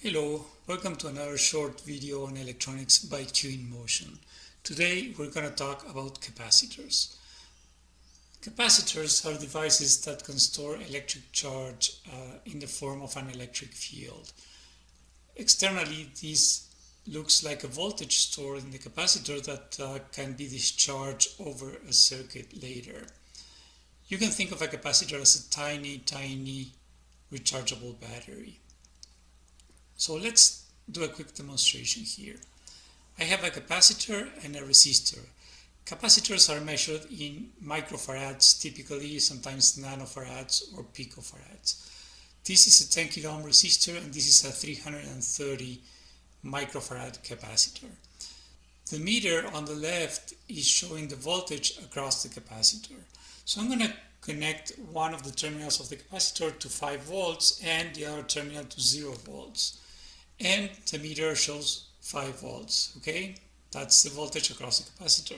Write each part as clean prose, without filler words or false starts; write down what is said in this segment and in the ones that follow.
Hello, welcome to another short video on electronics by Q-InMotion. Today we're going to talk about capacitors. Capacitors are devices that can store electric charge in the form of an electric field. Externally, this looks like a voltage stored in the capacitor that can be discharged over a circuit later. You can think of a capacitor as a tiny rechargeable battery. So let's do a quick demonstration here. I have a capacitor and a resistor. Capacitors are measured in microfarads typically, sometimes nanofarads or picofarads. This is a 10 kilo ohm resistor and this is a 330 microfarad capacitor. The meter on the left is showing the voltage across the capacitor. So I'm going to connect one of the terminals of the capacitor to 5 volts and the other terminal to 0 volts. And the meter shows 5 volts, okay? That's the voltage across the capacitor.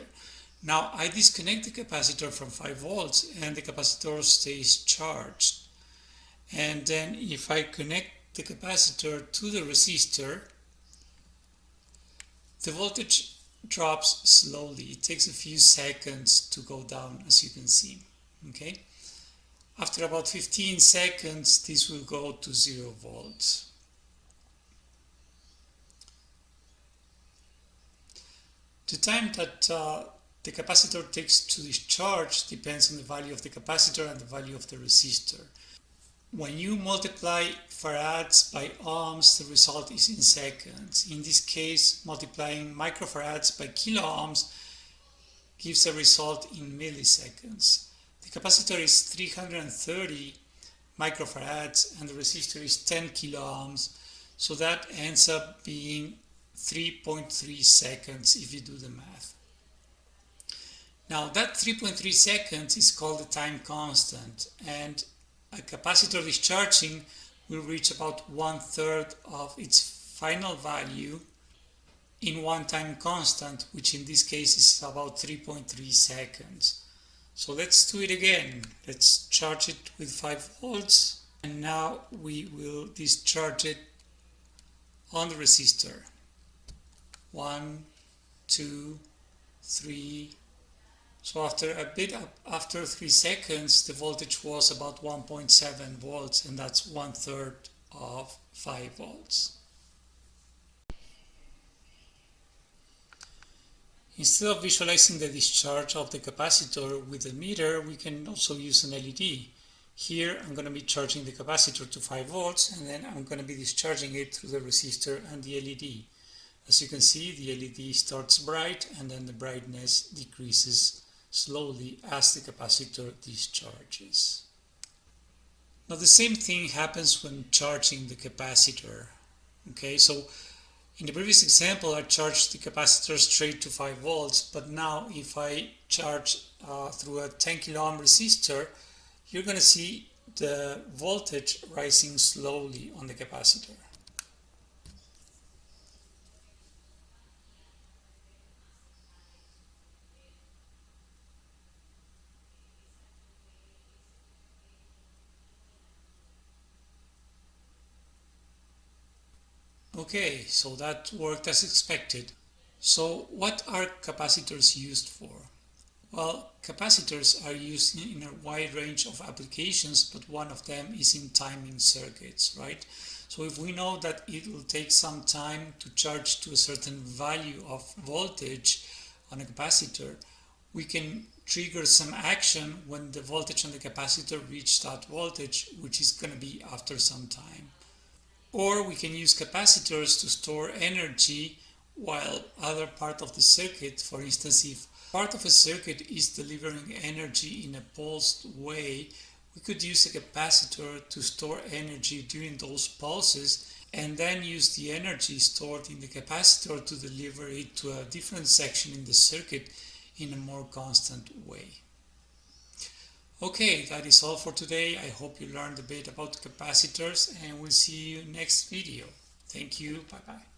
Now I disconnect the capacitor from 5 volts and the capacitor stays charged. And then if I connect the capacitor to the resistor, the voltage drops slowly. It takes a few seconds to go down, as you can see, okay? After about 15 seconds, this will go to 0 volts. The time that the capacitor takes to discharge depends on the value of the capacitor and the value of the resistor. When you multiply farads by ohms, the result is in seconds. In this case, multiplying microfarads by kilo ohms gives a result in milliseconds. The capacitor is 330 microfarads and the resistor is 10 kilo ohms, so that ends up being 3.3 seconds if you do the math. Now that 3.3 seconds is called the time constant, and a capacitor discharging will reach about 1/3 of its final value in one time constant, which in this case is about 3.3 seconds. So let's do it again. Let's charge it with 5 volts and now we will discharge it on the resistor. 1, 2, 3. So after 3 seconds, the voltage was about 1.7 volts, and that's 1/3 of 5 volts. Instead of visualizing the discharge of the capacitor with a meter, we can also use an LED. Here I'm going to be charging the capacitor to 5 volts, and then I'm going to be discharging it through the resistor and the LED. As you can see, the LED starts bright and then the brightness decreases slowly as the capacitor discharges. Now the same thing happens when charging the capacitor. Okay, so in the previous example I charged the capacitor straight to 5 volts, but now if I charge through a 10 kilo ohm resistor, you're going to see the voltage rising slowly on the capacitor. Okay, so that worked as expected. So what are capacitors used for? Well, capacitors are used in a wide range of applications, but one of them is in timing circuits, right? So if we know that it will take some time to charge to a certain value of voltage on a capacitor, we can trigger some action when the voltage on the capacitor reaches that voltage, which is going to be after some time. Or we can use capacitors to store energy while other part of the circuit, for instance, if part of a circuit is delivering energy in a pulsed way, we could use a capacitor to store energy during those pulses and then use the energy stored in the capacitor to deliver it to a different section in the circuit in a more constant way. Okay, that is all for today. I hope you learned a bit about capacitors and we'll see you next video. Thank you. Bye-bye.